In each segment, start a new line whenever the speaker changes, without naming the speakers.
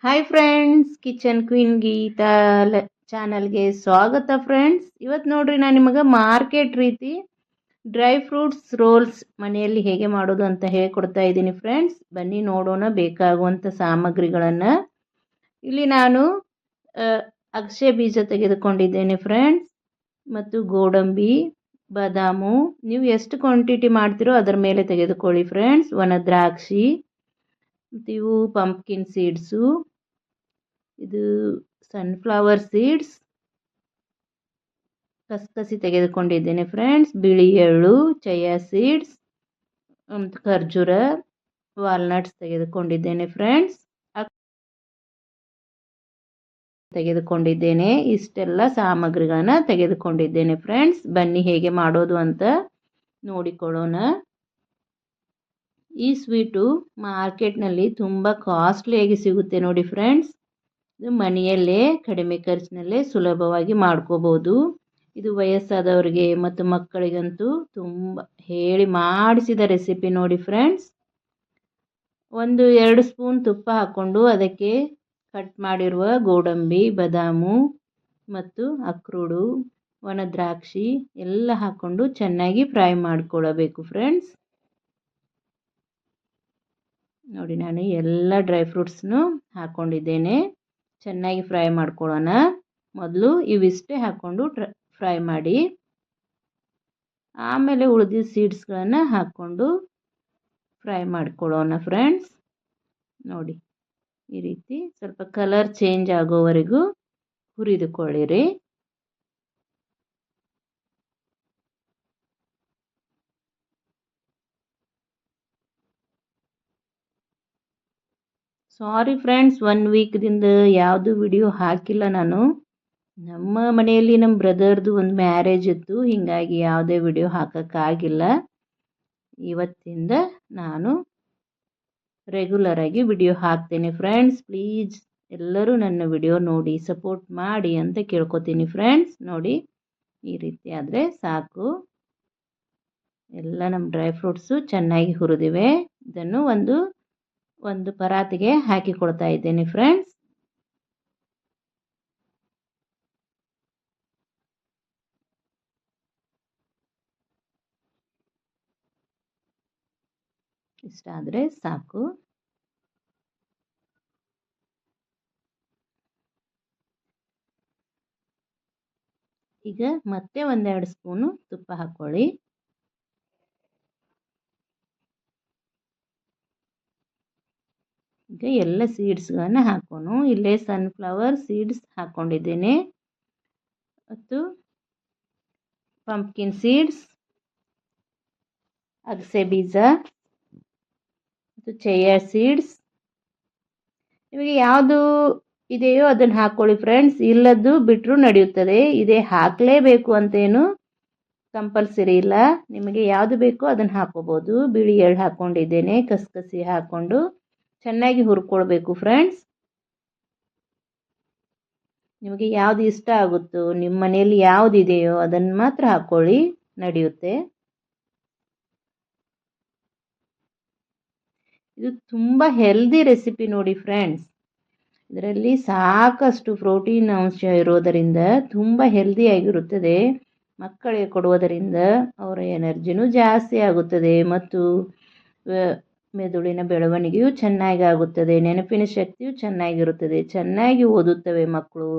Hi friends, kitchen queen Geetha ಚಾನಲ್ಗೆ ಸ್ವಾಗತ friends. ಇವತ್ತು ನೋಡ್ರಿ, ನಾನು ನಿಮಗೆ ಮಾರ್ಕೆಟ್ ರೀತಿ ಡ್ರೈ ಫ್ರೂಟ್ಸ್ ರೋಲ್ಸ್ ಮನೆಯಲ್ಲಿ ಹೇಗೆ ಮಾಡೋದು ಅಂತ ಹೇಳ್ಕೊಡ್ತಾ ಇದ್ದೀನಿ ಫ್ರೆಂಡ್ಸ್. ಬನ್ನಿ ನೋಡೋಣ ಬೇಕಾಗುವಂಥ ಸಾಮಗ್ರಿಗಳನ್ನು. ಇಲ್ಲಿ ನಾನು ಅಗಸೆ ಬೀಜ ತೆಗೆದುಕೊಂಡಿದ್ದೇನೆ ಫ್ರೆಂಡ್ಸ್, ಮತ್ತು ಗೋಡಂಬಿ, ಬಾದಾಮು. ನೀವು ಎಷ್ಟು ಕ್ವಾಂಟಿಟಿ ಮಾಡ್ತೀರೋ ಅದರ ಮೇಲೆ ತೆಗೆದುಕೊಳ್ಳಿ ಫ್ರೆಂಡ್ಸ್. ಒಣ ದ್ರಾಕ್ಷಿ, ಮತ್ತು ಇವು ಪಂಪ್ಕಿನ್ ಸೀಡ್ಸು, ಇದು ಸನ್ಫ್ಲವರ್ ಸೀಡ್ಸ್, ಕಸಕಸಿ ತೆಗೆದುಕೊಂಡಿದ್ದೇನೆ ಫ್ರೆಂಡ್ಸ್, ಬಿಳಿ ಎಳ್ಳು, ಚಯಾ ಸೀಡ್ಸ್, ಮತ್ತು ಖರ್ಜೂರ, ವಾಲ್ನಟ್ಸ್ ತೆಗೆದುಕೊಂಡಿದ್ದೇನೆ ಫ್ರೆಂಡ್ಸ್. ತೆಗೆದುಕೊಂಡಿದ್ದೇನೆ ಇಷ್ಟೆಲ್ಲ ಸಾಮಗ್ರಿಗಳನ್ನ ತೆಗೆದುಕೊಂಡಿದ್ದೇನೆ ಫ್ರೆಂಡ್ಸ್. ಬನ್ನಿ ಹೇಗೆ ಮಾಡೋದು ಅಂತ ನೋಡಿಕೊಳ್ಳೋಣ. ಈ ಸ್ವೀಟು ಮಾರ್ಕೆಟ್ನಲ್ಲಿ ತುಂಬ ಕಾಸ್ಟ್ಲಿಯಾಗಿ ಸಿಗುತ್ತೆ ನೋಡಿ ಫ್ರೆಂಡ್ಸ್. ಇದು ಮನೆಯಲ್ಲೇ ಕಡಿಮೆ ಖರ್ಚಿನಲ್ಲೇ ಸುಲಭವಾಗಿ ಮಾಡ್ಕೋಬೋದು. ಇದು ವಯಸ್ಸಾದವರಿಗೆ ಮತ್ತು ಮಕ್ಕಳಿಗಂತೂ ತುಂಬ ಹೇಳಿ ಮಾಡಿಸಿದ ರೆಸಿಪಿ ನೋಡಿ ಫ್ರೆಂಡ್ಸ್. 1-2 ಸ್ಪೂನ್ ತುಪ್ಪ ಹಾಕ್ಕೊಂಡು ಅದಕ್ಕೆ ಕಟ್ ಮಾಡಿರುವ ಗೋಡಂಬಿ, ಬಾದಾಮು ಮತ್ತು ಅಕ್ರೋಡು, ಒಣ ದ್ರಾಕ್ಷಿ ಎಲ್ಲ ಹಾಕ್ಕೊಂಡು ಚೆನ್ನಾಗಿ ಫ್ರೈ ಮಾಡಿಕೊಳ್ಳಬೇಕು ಫ್ರೆಂಡ್ಸ್. ನೋಡಿ, ನಾನು ಎಲ್ಲ ಡ್ರೈ ಫ್ರೂಟ್ಸ್ನು ಹಾಕ್ಕೊಂಡಿದ್ದೇನೆ. ಚೆನ್ನಾಗಿ ಫ್ರೈ ಮಾಡ್ಕೊಳ್ಳೋಣ. ಮೊದಲು ಇವಿಷ್ಟೇ ಹಾಕ್ಕೊಂಡು ಫ್ರೈ ಮಾಡಿ, ಆಮೇಲೆ ಉಳಿದಿದ್ದ ಸೀಡ್ಸ್ಗಳನ್ನು ಹಾಕ್ಕೊಂಡು ಫ್ರೈ ಮಾಡ್ಕೊಳ್ಳೋಣ ಫ್ರೆಂಡ್ಸ್. ನೋಡಿ, ಈ ರೀತಿ ಸ್ವಲ್ಪ ಕಲರ್ ಚೇಂಜ್ ಆಗೋವರೆಗೂ ಹುರಿದುಕೊಳ್ಳಿರಿ. ಸಾರಿ ಫ್ರೆಂಡ್ಸ್, 1 ವೀಕ್ದಿಂದ ಯಾವುದು ವಿಡಿಯೋ ಹಾಕಿಲ್ಲ ನಾನು. ನಮ್ಮ ಮನೆಯಲ್ಲಿ ನಮ್ಮ ಬ್ರದರ್ದು ಒಂದು ಮ್ಯಾರೇಜ್ ಇತ್ತು, ಹೀಗಾಗಿ ಯಾವುದೇ ವಿಡಿಯೋ ಹಾಕೋಕ್ಕಾಗಿಲ್ಲ. ಇವತ್ತಿಂದ ನಾನು ರೆಗ್ಯುಲರಾಗಿ ವಿಡಿಯೋ ಹಾಕ್ತೇನೆ ಫ್ರೆಂಡ್ಸ್. ಪ್ಲೀಸ್ ಎಲ್ಲರೂ ನನ್ನ ವಿಡಿಯೋ ನೋಡಿ ಸಪೋರ್ಟ್ ಮಾಡಿ ಅಂತ ಕೇಳ್ಕೊತೀನಿ ಫ್ರೆಂಡ್ಸ್. ನೋಡಿ, ಈ ರೀತಿ ಆದರೆ ಸಾಕು. ಎಲ್ಲ ನಮ್ಮ ಡ್ರೈ ಫ್ರೂಟ್ಸು ಚೆನ್ನಾಗಿ ಹುರಿದಿವೆ. ಇದನ್ನು ಒಂದು ಪರಾತಿಗೆ ಹಾಕಿಕೊಡ್ತಾ ಇದ್ದೇನೆ ಫ್ರೆಂಡ್ಸ್. ಇಷ್ಟಾದರೆ ಸಾಕು. ಈಗ ಮತ್ತೆ 1-2 ಸ್ಪೂನು ತುಪ್ಪ ಹಾಕ್ಕೊಳ್ಳಿ. ಈಗ ಎಲ್ಲ ಸೀಡ್ಸ್ಗಳನ್ನು ಹಾಕೋಣ. ಇಲ್ಲೇ ಸನ್ಫ್ಲವರ್ ಸೀಡ್ಸ್ ಹಾಕ್ಕೊಂಡಿದ್ದೇನೆ, ಮತ್ತು ಪಂಪ್ಕಿನ್ ಸೀಡ್ಸ್, ಅಗಸೆ ಬೀಜ ಮತ್ತು ಚಯಾ ಸೀಡ್ಸ್. ನಿಮಗೆ ಯಾವುದು ಇದೆಯೋ ಅದನ್ನು ಹಾಕ್ಕೊಳ್ಳಿ ಫ್ರೆಂಡ್ಸ್. ಇಲ್ಲದ್ದು ಬಿಟ್ಟರೂ ನಡೆಯುತ್ತದೆ. ಇದೇ ಹಾಕಲೇಬೇಕು ಅಂತೇನು ಕಂಪಲ್ಸರಿ ಇಲ್ಲ. ನಿಮಗೆ ಯಾವುದು ಬೇಕೋ ಅದನ್ನು ಹಾಕ್ಕೋಬೋದು. ಬಿಳಿ ಎಳ್ಳು ಹಾಕ್ಕೊಂಡಿದ್ದೇನೆ, ಕಸಕಸಿ ಹಾಕ್ಕೊಂಡು ಚೆನ್ನಾಗಿ ಹುರ್ಕೊಳ್ಬೇಕು ಫ್ರೆಂಡ್ಸ್. ನಿಮಗೆ ಯಾವುದು ಇಷ್ಟ ಆಗುತ್ತೋ, ನಿಮ್ಮ ಮನೆಯಲ್ಲಿ ಯಾವುದಿದೆಯೋ ಅದನ್ನು ಮಾತ್ರ ಹಾಕ್ಕೊಳ್ಳಿ, ನಡೆಯುತ್ತೆ. ಇದು ತುಂಬ ಹೆಲ್ದಿ ರೆಸಿಪಿ ನೋಡಿ ಫ್ರೆಂಡ್ಸ್. ಇದರಲ್ಲಿ ಸಾಕಷ್ಟು ಪ್ರೋಟೀನ್ ಅಂಶ ಇರೋದರಿಂದ ತುಂಬ ಹೆಲ್ದಿಯಾಗಿರುತ್ತದೆ. ಮಕ್ಕಳಿಗೆ ಕೊಡುವುದರಿಂದ ಅವರ ಎನರ್ಜಿನೂ ಜಾಸ್ತಿ ಆಗುತ್ತದೆ, ಮತ್ತು ಮೆದುಳಿನ ಬೆಳವಣಿಗೆಯೂ ಚೆನ್ನಾಗಿ ಆಗುತ್ತದೆ. ನೆನಪಿನ ಶಕ್ತಿಯೂ ಚೆನ್ನಾಗಿರುತ್ತದೆ. ಚೆನ್ನಾಗಿ ಓದುತ್ತವೆ ಮಕ್ಕಳು.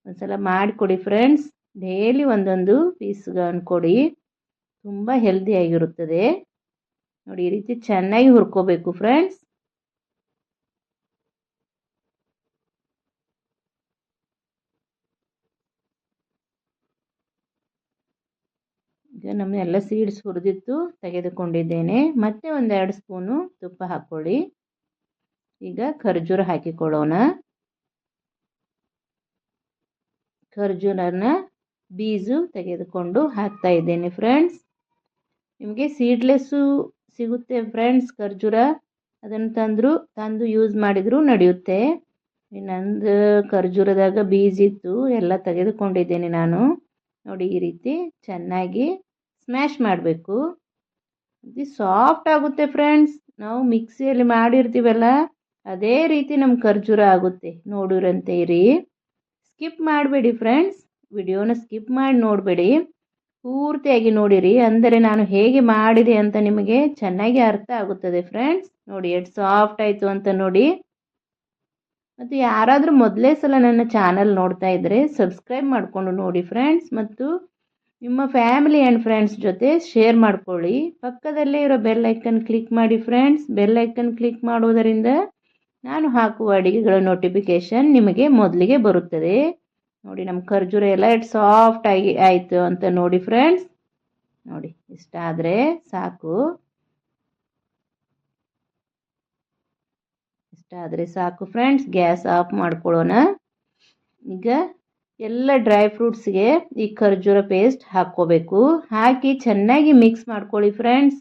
ಒಂದ್ಸಲ ಮಾಡಿಕೊಡಿ ಫ್ರೆಂಡ್ಸ್. ಡೈಲಿ ಒಂದೊಂದು ಪೀಸ್ಗಳನ್ನು ಕೊಡಿ, ತುಂಬ ಹೆಲ್ದಿಯಾಗಿರುತ್ತದೆ. ನೋಡಿ, ಈ ರೀತಿ ಚೆನ್ನಾಗಿ ಹುರ್ಕೋಬೇಕು ಫ್ರೆಂಡ್ಸ್. ಈಗ ನಮ್ಮ ಎಲ್ಲ ಸೀಡ್ಸ್ ಹುರಿದಿತ್ತು ತೆಗೆದುಕೊಂಡಿದ್ದೇನೆ. ಮತ್ತೆ 1-2 ಸ್ಪೂನು ತುಪ್ಪ ಹಾಕ್ಕೊಳ್ಳಿ. ಈಗ ಖರ್ಜೂರ ಹಾಕಿಕೊಳ್ಳೋಣ. ಖರ್ಜೂರನ ಬೀಜ ತೆಗೆದುಕೊಂಡು ಹಾಕ್ತಾ ಇದ್ದೇನೆ ಫ್ರೆಂಡ್ಸ್. ನಿಮಗೆ ಸೀಡ್ಲೆಸ್ಸು ಸಿಗುತ್ತೆ ಫ್ರೆಂಡ್ಸ್ ಖರ್ಜೂರ. ಅದನ್ನು ತಂದು ಯೂಸ್ ಮಾಡಿದರೂ ನಡೆಯುತ್ತೆ. ನಂದು ಖರ್ಜೂರದಾಗ ಬೀಜ ಇತ್ತು, ಎಲ್ಲ ತೆಗೆದುಕೊಂಡಿದ್ದೇನೆ ನಾನು. ನೋಡಿ, ಈ ರೀತಿ ಚೆನ್ನಾಗಿ ಸ್ಮ್ಯಾಶ್ ಮಾಡಬೇಕು. ಇದು ಸಾಫ್ಟ್ ಆಗುತ್ತೆ ಫ್ರೆಂಡ್ಸ್. ನಾವು ಮಿಕ್ಸಿಯಲ್ಲಿ ಮಾಡಿರ್ತೀವಲ್ಲ, ಅದೇ ರೀತಿ ನಮ್ಮ ಖರ್ಜೂರ ಆಗುತ್ತೆ. ನೋಡಿರಂತೆ ಇರಿ, ಸ್ಕಿಪ್ ಮಾಡಬೇಡಿ ಫ್ರೆಂಡ್ಸ್, ವಿಡಿಯೋನ ಸ್ಕಿಪ್ ಮಾಡಿ ನೋಡಬೇಡಿ, ಪೂರ್ತಿಯಾಗಿ ನೋಡಿರಿ. ಅಂದರೆ ನಾನು ಹೇಗೆ ಮಾಡಿದೆ ಅಂತ ನಿಮಗೆ ಚೆನ್ನಾಗಿ ಅರ್ಥ ಆಗುತ್ತದೆ ಫ್ರೆಂಡ್ಸ್. ನೋಡಿ ಎಷ್ಟು ಸಾಫ್ಟ್ ಆಯಿತು ಅಂತ ನೋಡಿ. ಮತ್ತು ಯಾರಾದರೂ ಮೊದಲೇ ಸಲ ನನ್ನ ಚಾನಲ್ ನೋಡ್ತಾ ಇದ್ದರೆ ಸಬ್ಸ್ಕ್ರೈಬ್ ಮಾಡಿಕೊಂಡು ನೋಡಿ ಫ್ರೆಂಡ್ಸ್, ಮತ್ತು ನಿಮ್ಮ ಫ್ಯಾಮಿಲಿ ಆ್ಯಂಡ್ ಫ್ರೆಂಡ್ಸ್ ಜೊತೆ ಶೇರ್ ಮಾಡ್ಕೊಳ್ಳಿ. ಪಕ್ಕದಲ್ಲೇ ಇರೋ ಬೆಲ್ ಐಕನ್ ಕ್ಲಿಕ್ ಮಾಡಿ ಫ್ರೆಂಡ್ಸ್. ಬೆಲ್ ಐಕನ್ ಕ್ಲಿಕ್ ಮಾಡೋದರಿಂದ ನಾನು ಹಾಕುವ ಅಡುಗೆಗಳ ನೋಟಿಫಿಕೇಷನ್ ನಿಮಗೆ ಮೊದಲಿಗೆ ಬರುತ್ತದೆ. ನೋಡಿ ನಮ್ಮ ಖರ್ಜೂರ ಎಲ್ಲ ಎಷ್ಟು ಸಾಫ್ಟ್ ಆಯಿತು ಅಂತ ನೋಡಿ ಫ್ರೆಂಡ್ಸ್. ನೋಡಿ ಇಷ್ಟಾದರೆ ಸಾಕು, ಇಷ್ಟಾದರೆ ಸಾಕು ಫ್ರೆಂಡ್ಸ್. ಗ್ಯಾಸ್ ಆಫ್ ಮಾಡ್ಕೊಳ್ಳೋಣ. ಈಗ ಎಲ್ಲ ಡ್ರೈ ಫ್ರೂಟ್ಸ್ಗೆ ಈ ಖರ್ಜೂರ ಪೇಸ್ಟ್ ಹಾಕ್ಕೋಬೇಕು. ಹಾಕಿ ಚೆನ್ನಾಗಿ ಮಿಕ್ಸ್ ಮಾಡ್ಕೊಳ್ಳಿ ಫ್ರೆಂಡ್ಸ್.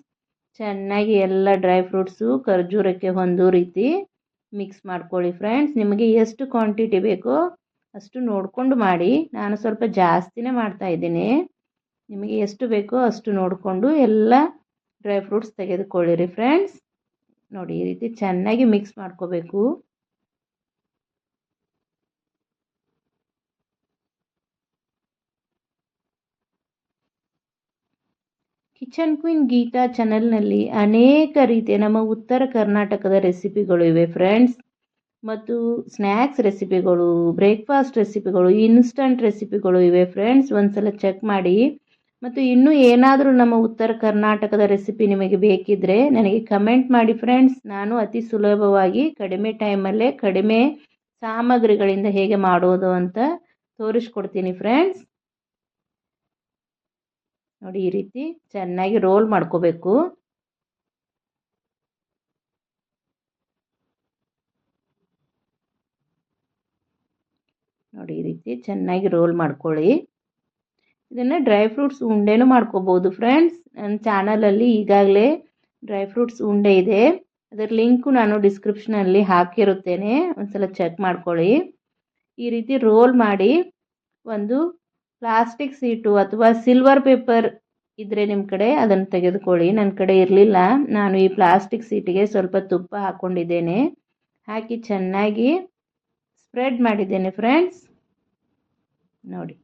ಚೆನ್ನಾಗಿ ಎಲ್ಲ ಡ್ರೈ ಫ್ರೂಟ್ಸು ಖರ್ಜೂರಕ್ಕೆ ಹೊಂದೋ ರೀತಿ ಮಿಕ್ಸ್ ಮಾಡ್ಕೊಳ್ಳಿ ಫ್ರೆಂಡ್ಸ್. ನಿಮಗೆ ಎಷ್ಟು ಕ್ವಾಂಟಿಟಿ ಬೇಕೋ ಅಷ್ಟು ನೋಡಿಕೊಂಡು ಮಾಡಿ. ನಾನು ಸ್ವಲ್ಪ ಜಾಸ್ತಿನೇ ಮಾಡ್ತಾ ಇದ್ದೀನಿ. ನಿಮಗೆ ಎಷ್ಟು ಬೇಕೋ ಅಷ್ಟು ನೋಡಿಕೊಂಡು ಎಲ್ಲ ಡ್ರೈ ಫ್ರೂಟ್ಸ್ ತೆಗೆದುಕೊಳ್ಳಿರಿ ಫ್ರೆಂಡ್ಸ್. ನೋಡಿ ಈ ರೀತಿ ಚೆನ್ನಾಗಿ ಮಿಕ್ಸ್ ಮಾಡ್ಕೋಬೇಕು. ಕಿಚನ್ ಕ್ವೀನ್ ಗೀತಾ ಚಾನಲ್ನಲ್ಲಿ ಅನೇಕ ರೀತಿಯ ನಮ್ಮ ಉತ್ತರ ಕರ್ನಾಟಕದ ರೆಸಿಪಿಗಳು ಇವೆ ಫ್ರೆಂಡ್ಸ್. ಮತ್ತು ಸ್ನ್ಯಾಕ್ಸ್ ರೆಸಿಪಿಗಳು, ಬ್ರೇಕ್ಫಾಸ್ಟ್ ರೆಸಿಪಿಗಳು, ಇನ್ಸ್ಟಂಟ್ ರೆಸಿಪಿಗಳು ಇವೆ ಫ್ರೆಂಡ್ಸ್. ಒಂದ್ಸಲ ಚೆಕ್ ಮಾಡಿ. ಮತ್ತು ಇನ್ನೂ ಏನಾದರೂ ನಮ್ಮ ಉತ್ತರ ಕರ್ನಾಟಕದ ರೆಸಿಪಿ ನಿಮಗೆ ಬೇಕಿದ್ದರೆ ನನಗೆ ಕಮೆಂಟ್ ಮಾಡಿ ಫ್ರೆಂಡ್ಸ್. ನಾನು ಅತಿ ಸುಲಭವಾಗಿ ಕಡಿಮೆ ಟೈಮಲ್ಲೇ ಕಡಿಮೆ ಸಾಮಗ್ರಿಗಳಿಂದ ಹೇಗೆ ಮಾಡೋದು ಅಂತ ತೋರಿಸ್ಕೊಡ್ತೀನಿ ಫ್ರೆಂಡ್ಸ್. ನೋಡಿ ಈ ರೀತಿ ಚೆನ್ನಾಗಿ ರೋಲ್ ಮಾಡ್ಕೋಬೇಕು. ನೋಡಿ ಈ ರೀತಿ ಚೆನ್ನಾಗಿ ರೋಲ್ ಮಾಡ್ಕೊಳ್ಳಿ. ಇದನ್ನು ಡ್ರೈ ಫ್ರೂಟ್ಸ್ ಉಂಡೆನೂ ಮಾಡ್ಕೋಬೋದು ಫ್ರೆಂಡ್ಸ್. ನನ್ನ ಚಾನಲಲ್ಲಿ ಈಗಾಗಲೇ ಡ್ರೈ ಫ್ರೂಟ್ಸ್ ಉಂಡೆ ಇದೆ, ಅದರ ಲಿಂಕು ನಾನು ಡಿಸ್ಕ್ರಿಪ್ಷನಲ್ಲಿ ಹಾಕಿರುತ್ತೇನೆ, ಒಂದ್ಸಲ ಚೆಕ್ ಮಾಡ್ಕೊಳ್ಳಿ. ಈ ರೀತಿ ರೋಲ್ ಮಾಡಿ ಒಂದು ಪ್ಲಾಸ್ಟಿಕ್ ಸೀಟು ಅಥವಾ ಸಿಲ್ವರ್ ಪೇಪರ್ ಇದ್ದರೆ ನಿಮ್ಮ ಕಡೆ ಅದನ್ನು ತೆಗೆದುಕೊಳ್ಳಿ. ನನ್ನ ಕಡೆ ಇರಲಿಲ್ಲ, ನಾನು ಈ ಪ್ಲಾಸ್ಟಿಕ್ ಸೀಟಿಗೆ ಸ್ವಲ್ಪ ತುಪ್ಪ ಹಾಕ್ಕೊಂಡಿದ್ದೇನೆ. ಹಾಕಿ ಚೆನ್ನಾಗಿ ಸ್ಪ್ರೆಡ್ ಮಾಡಿದ್ದೇನೆ ಫ್ರೆಂಡ್ಸ್. ನೋಡಿ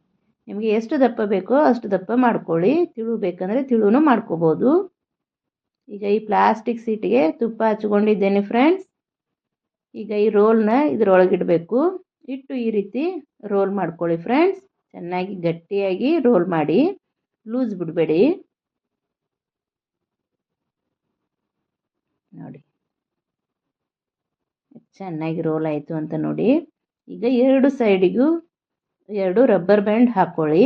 ನಿಮಗೆ ಎಷ್ಟು ದಪ್ಪ ಬೇಕೋ ಅಷ್ಟು ದಪ್ಪ ಮಾಡ್ಕೊಳ್ಳಿ. ತಿಳು ಬೇಕಂದರೆ ತಿಳುನೂ ಮಾಡ್ಕೋಬೋದು. ಈಗ ಈ ಪ್ಲಾಸ್ಟಿಕ್ ಸೀಟಿಗೆ ತುಪ್ಪ ಹಚ್ಕೊಂಡಿದ್ದೇನೆ ಫ್ರೆಂಡ್ಸ್. ಈಗ ಈ ರೋಲ್ನ ಇದರೊಳಗಿಡಬೇಕು. ಇಟ್ಟು ಈ ರೀತಿ ರೋಲ್ ಮಾಡ್ಕೊಳ್ಳಿ ಫ್ರೆಂಡ್ಸ್. ಚೆನ್ನಾಗಿ ಗಟ್ಟಿಯಾಗಿ ರೋಲ್ ಮಾಡಿ, ಲೂಸ್ ಬಿಡಬೇಡಿ. ನೋಡಿ ಚೆನ್ನಾಗಿ ರೋಲ್ ಆಯಿತು ಅಂತ ನೋಡಿ. ಈಗ ಎರಡು ಸೈಡಿಗೂ ಎರಡು ರಬ್ಬರ್ ಬ್ಯಾಂಡ್ ಹಾಕ್ಕೊಳ್ಳಿ.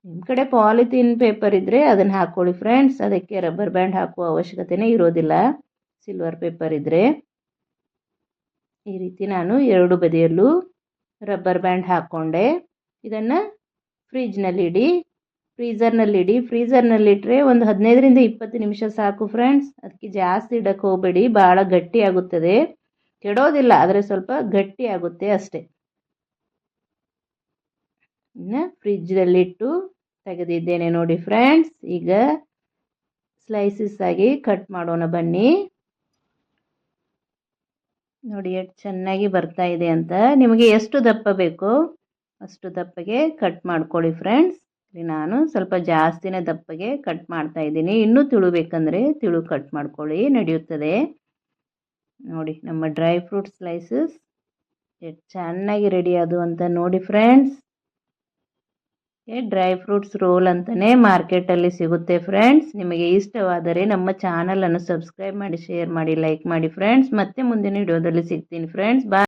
ನಿಮ್ಮ ಕಡೆ ಪಾಲಿಥೀನ್ ಪೇಪರ್ ಇದ್ದರೆ ಅದನ್ನು ಹಾಕ್ಕೊಳ್ಳಿ ಫ್ರೆಂಡ್ಸ್. ಅದಕ್ಕೆ ರಬ್ಬರ್ ಬ್ಯಾಂಡ್ ಹಾಕುವ ಅವಶ್ಯಕತೆಯೇ ಇರೋದಿಲ್ಲ ಸಿಲ್ವರ್ ಪೇಪರ್ ಇದ್ದರೆ. ಈ ರೀತಿ ನಾನು ಎರಡು ಬದಿಯಲ್ಲೂ ರಬ್ಬರ್ ಬ್ಯಾಂಡ್ ಹಾಕ್ಕೊಂಡೆ. ಇದನ್ನು ಫ್ರಿಜ್ನಲ್ಲಿಡಿ, ಫ್ರೀಝರ್ನಲ್ಲಿಡಿ. ಫ್ರೀಝರ್ನಲ್ಲಿಟ್ಟರೆ ಒಂದು 15ರಿಂದ 20 ನಿಮಿಷ ಸಾಕು ಫ್ರೆಂಡ್ಸ್. ಅದಕ್ಕೆ ಜಾಸ್ತಿ ಇಡಕ್ಕೆ ಹೋಗಬೇಡಿ, ಭಾಳ ಗಟ್ಟಿ ಆಗುತ್ತದೆ. ಕೆಡೋದಿಲ್ಲ, ಆದರೆ ಸ್ವಲ್ಪ ಗಟ್ಟಿ ಆಗುತ್ತೆ ಅಷ್ಟೇ. ಇನ್ನು ಫ್ರಿಜ್ಜಲ್ಲಿಟ್ಟು ತೆಗೆದಿದ್ದೇನೆ ನೋಡಿ ಫ್ರೆಂಡ್ಸ್. ಈಗ ಸ್ಲೈಸಸ್ ಆಗಿ ಕಟ್ ಮಾಡೋಣ ಬನ್ನಿ. ನೋಡಿ ಎಷ್ಟು ಚೆನ್ನಾಗಿ ಬರ್ತಾ ಇದೆ ಅಂತ. ನಿಮಗೆ ಎಷ್ಟು ದಪ್ಪ ಬೇಕೋ ಅಷ್ಟು ದಪ್ಪಗೆ ಕಟ್ ಮಾಡ್ಕೊಳ್ಳಿ ಫ್ರೆಂಡ್ಸ್. ನಾನು ಸ್ವಲ್ಪ ಜಾಸ್ತಿನೇ ದಪ್ಪಗೆ ಕಟ್ ಮಾಡ್ತಾ ಇದ್ದೀನಿ. ಇನ್ನೂ ತಿಳು ಬೇಕಂದರೆ ತಿಳು ಕಟ್ ಮಾಡ್ಕೊಳ್ಳಿ, ನಡೆಯುತ್ತದೆ. ನೋಡಿ ನಮ್ಮ ಡ್ರೈ ಫ್ರೂಟ್ ಸ್ಲೈಸಸ್ ಎಷ್ಟು ಚೆನ್ನಾಗಿ ರೆಡಿ ಆದವು ಅಂತ ನೋಡಿ ಫ್ರೆಂಡ್ಸ್. ಡ್ರೈ ಫ್ರೂಟ್ಸ್ ರೋಲ್ ಅಂತಲೇ ಮಾರ್ಕೆಟಲ್ಲಿ ಸಿಗುತ್ತೆ ಫ್ರೆಂಡ್ಸ್. ನಿಮಗೆ ಇಷ್ಟವಾದರೆ ನಮ್ಮ ಚಾನಲನ್ನು ಸಬ್ಸ್ಕ್ರೈಬ್ ಮಾಡಿ, ಶೇರ್ ಮಾಡಿ, ಲೈಕ್ ಮಾಡಿ ಫ್ರೆಂಡ್ಸ್. ಮತ್ತೆ ಮುಂದಿನ ವಿಡಿಯೋದಲ್ಲಿ ಸಿಗ್ತೀನಿ ಫ್ರೆಂಡ್ಸ್. ಬಾಯ್.